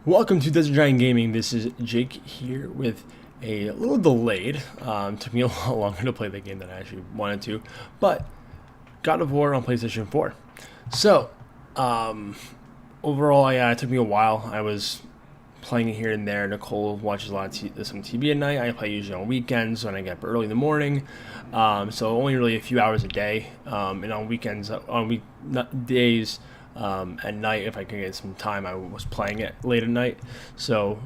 Welcome to Desert Giant Gaming. This is Jake here with a little delayed. Took me a lot longer to play the game than I actually wanted to, but God of War on PlayStation 4. So, overall, yeah, it took me a while. I was playing it here and there. Nicole watches a lot of some TV at night. I play usually on weekends when I get up early in the morning. So only really a few hours a day. And on weekends, on days. At night, if I could get some time, I was playing it late at night. So,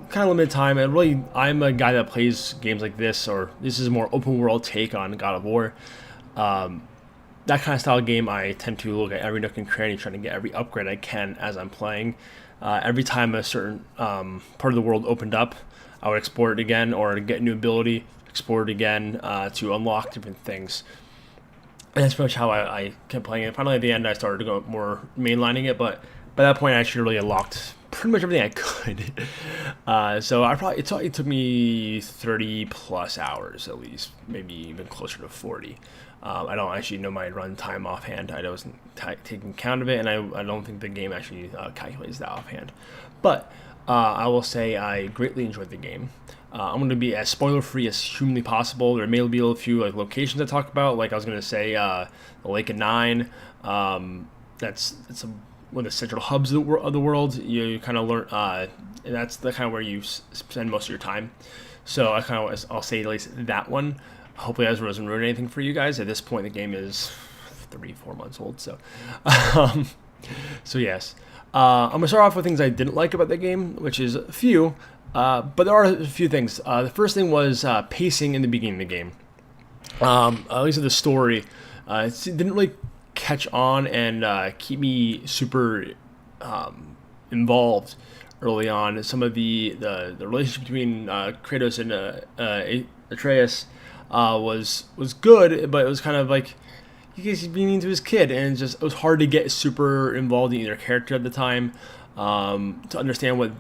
kind of limited time. And really, I'm a guy that plays games like this, or this is a more open world take on God of War. That kind of style of game, I tend to look at every nook and cranny, trying to get every upgrade I can as I'm playing. Every time a certain part of the world opened up, I would explore it again, or get a new ability, explore it again to unlock different things. And that's pretty much how I kept playing it. Finally, at the end, I started to go more mainlining it, but by that point, I actually really unlocked pretty much everything I could. So it took me 30 plus hours at least, maybe even closer to 40. I don't actually know my run time offhand. I wasn't taking count of it, and I don't think the game actually calculates that offhand. But I will say I greatly enjoyed the game. I'm going to be as spoiler-free as humanly possible. There may be a few locations I talk about, like I was going to say the Lake of Nine. That's one of the central hubs of the world. You kind of learn, and that's the kind of where you spend most of your time. So I'll say at least that one. Hopefully, that doesn't ruin anything for you guys. At this point, the game is 3-4 months old. So, so yes. I'm going to start off with things I didn't like about the game, which is a few. But there are a few things. The first thing was pacing in the beginning of the game. At least of the story, it didn't really catch on and keep me super involved early on. Some of the relationship between Kratos and Atreus was good, but it was kind of like he's being into his kid, and it was hard to get super involved in either character at the time. To understand what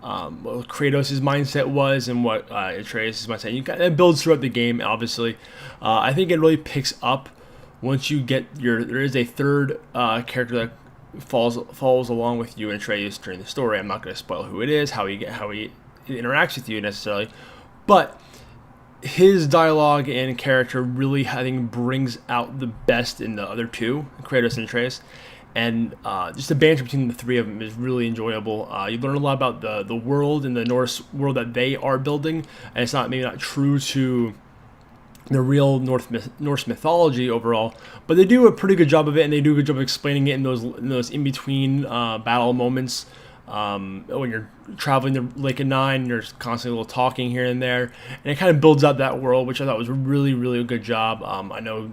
what Kratos' mindset was and what Atreus' mindset. It builds throughout the game, obviously. I think it really picks up once you get there is a third character that follows along with you and Atreus during the story. I'm not going to spoil who it is, how he interacts with you necessarily, but his dialogue and character really, I think, brings out the best in the other two, Kratos and Atreus. And just the banter between the three of them is really enjoyable. You learn a lot about the world and the Norse world that they are building, and it's maybe not true to the real Norse mythology overall, but they do a pretty good job of it, and they do a good job of explaining it in those in between battle moments. When you're traveling the Lake of Nine, there's constantly a little talking here and there, and it kind of builds out that world, which I thought was a really, really good job. I know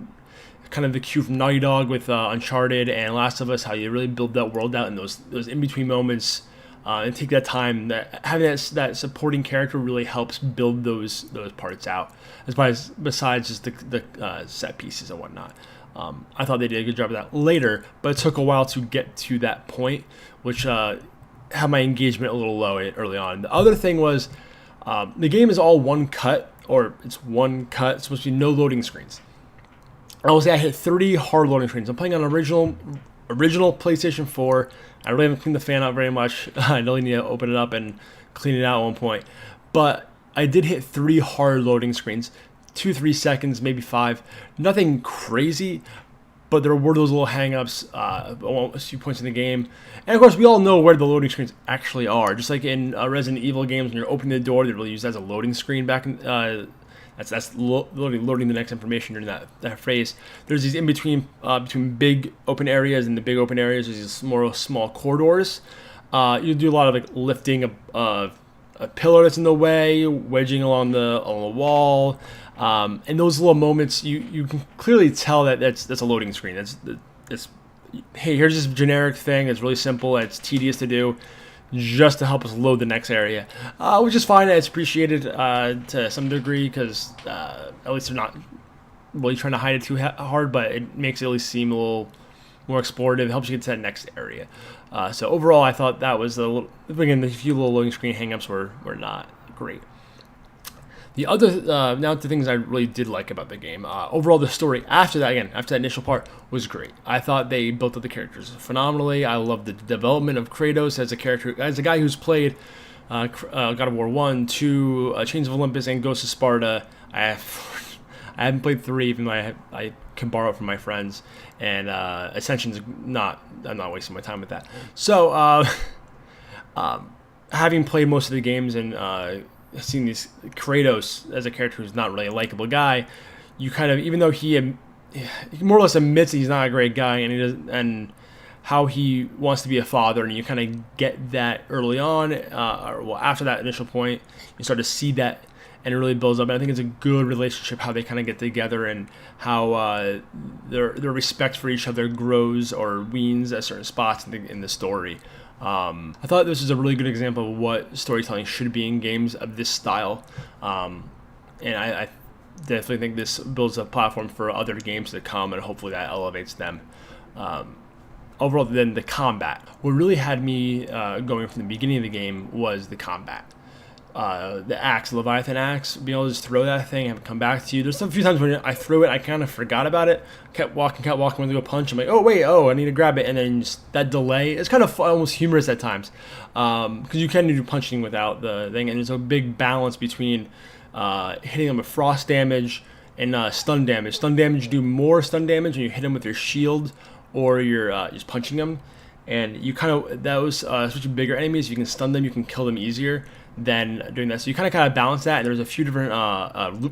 kind of the cue from Naughty Dog with Uncharted and Last of Us, how you really build that world out in those in between moments, and take that time. Having that supporting character really helps build those parts out, besides just the set pieces and whatnot. I thought they did a good job of that later, but it took a while to get to that point, which had my engagement a little low early on. The other thing was the game is all one cut, or it's one cut. It's supposed to be no loading screens. I will say I hit 30 hard loading screens. I'm playing on original PlayStation 4. I really haven't cleaned the fan out very much. I really need to open it up and clean it out at one point. But I did hit 3 hard loading screens. 2-3 seconds, maybe 5. Nothing crazy, but there were those little hang-ups at a few points in the game. And of course, we all know where the loading screens actually are. Just like in Resident Evil games, when you're opening the door, they really use that as a loading screen back in... That's loading the next information during that phrase. There's these in between big open areas, and the big open areas there's these more small corridors. You do a lot of like lifting a pillar that's in the way, wedging along the wall, and those little moments you can clearly tell that that's a loading screen. That's hey, here's this generic thing. It's really simple. It's tedious to do, just to help us load the next area, which is fine. It's appreciated to some degree, because at least they're not really trying to hide it too hard, but it makes it at least seem a little more explorative. It helps you get to that next area. So overall, I thought that was the few little loading screen hangups were not great. The other now the things I really did like about the game. Overall, the story after that initial part was great. I thought they built up the characters phenomenally. I love the development of Kratos as a character, as a guy who's played God of War 1, 2, Chains of Olympus, and Ghost of Sparta. I haven't played 3, even though I can borrow it from my friends. And Ascension's not. I'm not wasting my time with that. So, having played most of the games and seen these Kratos as a character who's not really a likable guy, you kind of, even though he more or less admits he's not a great guy, and he does, and how he wants to be a father, and you kind of get that early on, or well, after that initial point, you start to see that, and it really builds up. And I think it's a good relationship how they kind of get together, and how their respect for each other grows or weans at certain spots in the story. I thought this was a really good example of what storytelling should be in games of this style, and I definitely think this builds a platform for other games to come, and hopefully that elevates them. Overall, then the combat. What really had me going from the beginning of the game was the combat. The axe, the Leviathan axe, being able to just throw that thing and have it come back to you. There's a few times when I threw it, I kind of forgot about it. Kept walking, went to go punch. I'm like, I need to grab it. And then just that delay, it's kind of almost humorous at times. Because you can do punching without the thing. And there's a big balance between hitting them with frost damage and stun damage. Stun damage, you do more stun damage when you hit them with your shield or you're just punching them. And you kind of, those especially bigger enemies, you can stun them, you can kill them easier than doing that. So you kind of balance that, and there's a few different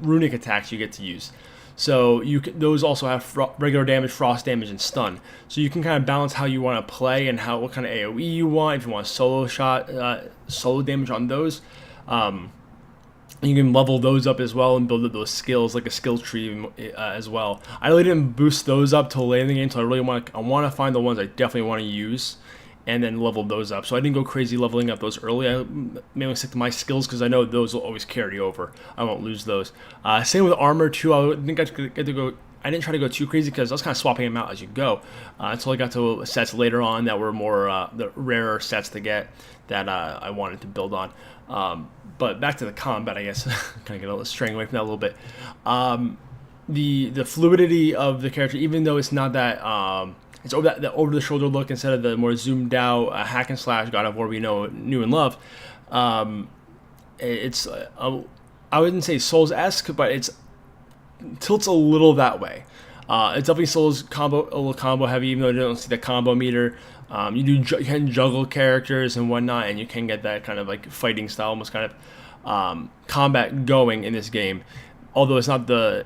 runic attacks you get to use. So those also have regular damage, frost damage, and stun. So you can kind of balance how you want to play and what kind of AoE you want. If you want solo damage on those, you can level those up as well and build up those skills like a skill tree as well. I really didn't boost those up till late in the game, so I want to find the ones I definitely want to use, and then level those up. So I didn't go crazy leveling up those early. I mainly stick to my skills because I know those will always carry over. I won't lose those. Same with armor too. I didn't try to go too crazy because I was kind of swapping them out as you go until I got to sets later on that were more the rarer sets to get that I wanted to build on. But back to the combat, I guess. Kind of get a little straying away from that a little bit. The fluidity of the character, even though it's not that it's over the shoulder look instead of the more zoomed out hack and slash God of War we knew and love. It's I wouldn't say Souls-esque, but it's tilts a little that way. It's definitely Souls a little combo heavy, even though you don't see the combo meter. You can juggle characters and whatnot, and you can get that kind of like fighting style, almost kind of combat going in this game. Although it's not the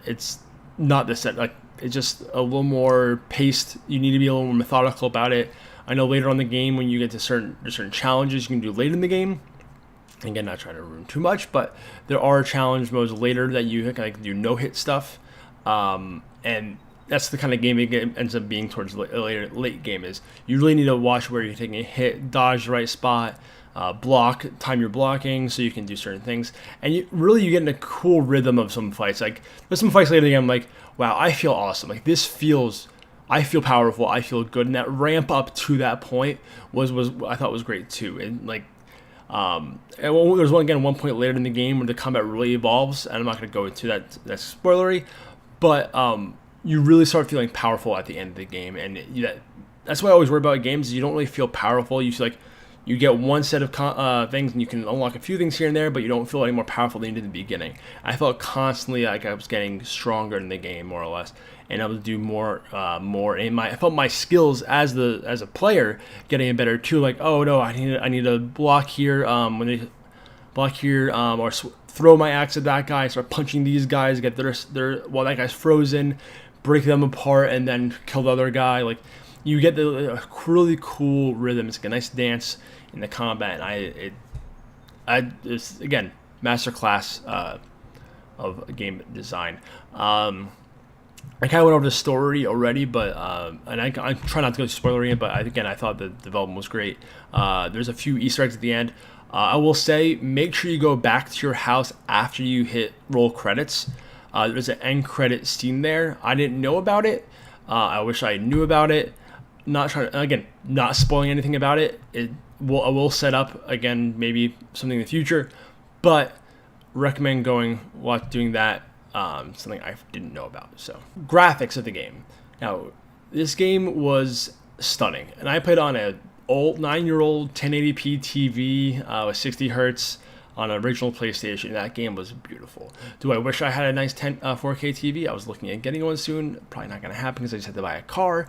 set, like it's just a little more paced. You need to be a little more methodical about it. I know later on in the game when you get to certain challenges you can do late in the game. Again, not trying to ruin too much, but there are challenge modes later that you can do no-hit stuff, and that's the kind of game it ends up being towards late game. Is you really need to watch where you're taking a hit, dodge the right spot, time your blocking so you can do certain things, and you get in a cool rhythm of some fights. Like there's some fights later in the game, I'm like, wow, I feel awesome. Like I feel powerful. I feel good, and that ramp up to that point was I thought was great too, and like. And there's one point later in the game where the combat really evolves, and I'm not going to go into that. That's spoilery, but you really start feeling powerful at the end of the game, and that's why I always worry about games. Is you don't really feel powerful. You feel like you get one set of things, and you can unlock a few things here and there, but you don't feel any more powerful than you did in the beginning. I felt constantly like I was getting stronger in the game, more or less, and I would do more. I felt my skills as a player getting better too. Like, oh no, I need to block here. When they block here, or throw my axe at that guy, start punching these guys, get their while that guy's frozen, break them apart, and then kill the other guy. Like, you get the really cool rhythm. It's like a nice dance in the combat, and it's again masterclass of game design. I kind of went over the story already, but and I try not to go spoilery, but I thought the development was great. There's a few Easter eggs at the end. I will say, make sure you go back to your house after you hit roll credits. There's an end credit scene there. I didn't know about it. I wish I knew about it. Not spoiling anything about it. I will set up again maybe something in the future, but recommend doing that. Something I didn't know about. So, graphics of the game. Now, this game was stunning, and I played on a old 9-year-old 1080p TV with 60 hertz on an original PlayStation. That game was beautiful. Do I wish I had a nice 4K TV? I was looking at getting one soon. Probably not going to happen because I just had to buy a car,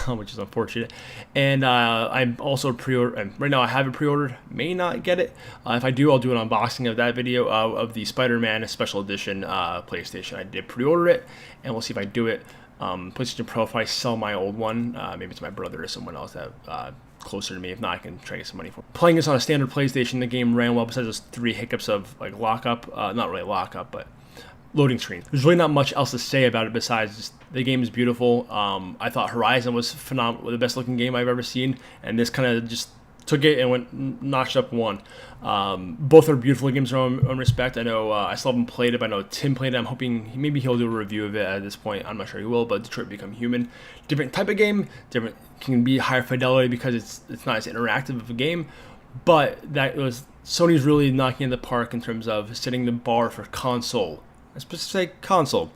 which is unfortunate. And I'm also right now I have it pre-ordered. May not get it. If I do, I'll do an unboxing of that video of the Spider-Man Special Edition PlayStation. I did pre-order it, and we'll see if I do it. PlayStation Pro, if I sell my old one, maybe it's my brother or someone else that closer to me. If not, I can try to get some money for it. Playing this on a standard PlayStation, the game ran well besides those 3 hiccups of like lockup, not really lockup, but loading screen. There's really not much else to say about it besides just the game is beautiful. I thought Horizon was phenomenal, the best looking game I've ever seen, and this kind of just took it and notched up one. Both are beautiful games in their own respect. I know I still haven't played it, but I know Tim played it. I'm hoping maybe he'll do a review of it at this point. I'm not sure he will, but Detroit Become Human, different type of game, different, can be higher fidelity because it's not as interactive of a game, but that was Sony's really knocking in the park in terms of setting the bar for console, I specific console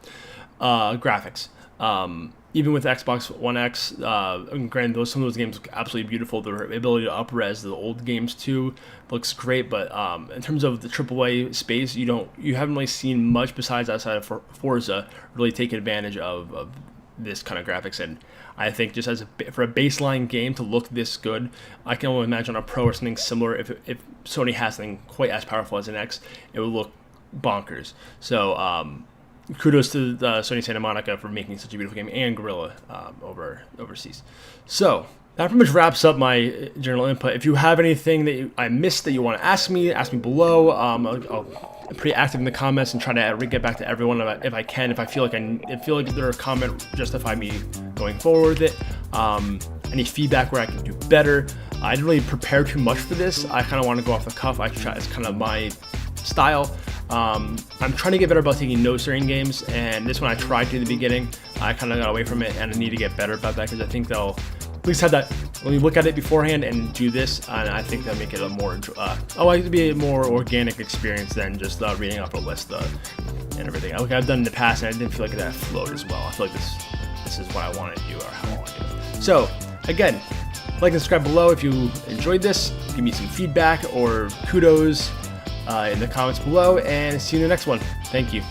graphics. Even with Xbox One X, granted, some of those games look absolutely beautiful. Their ability to up-res the old games too looks great. But in terms of the AAA space, you haven't really seen much besides outside of Forza really take advantage of this kind of graphics. And I think just for a baseline game to look this good, I can only imagine a Pro or something similar. If Sony has something quite as powerful as an X, it would look bonkers. So. Kudos to Sony Santa Monica for making such a beautiful game, and Guerrilla overseas. So that pretty much wraps up my general input. If you have anything that I missed that you want to ask me below. I'm pretty active in the comments and try to get back to everyone if I can. If I feel like their comment justify me going forward with it. Any feedback where I can do better. I didn't really prepare too much for this. I kind of want to go off the cuff. It's kind of my style. I'm trying to get better about taking notes during games, and this one I tried to in the beginning. I kind of got away from it, and I need to get better about that because I think they'll at least have that when you look at it beforehand and do this, and I think that'll make it a more be a more organic experience than just reading off a list and everything. Like I've done in the past, and I didn't feel like that flowed as well. I feel like this is what I want to do or how I want to do it. So again, like and subscribe below if you enjoyed this. Give me some feedback or kudos in the comments below, and see you in the next one. Thank you.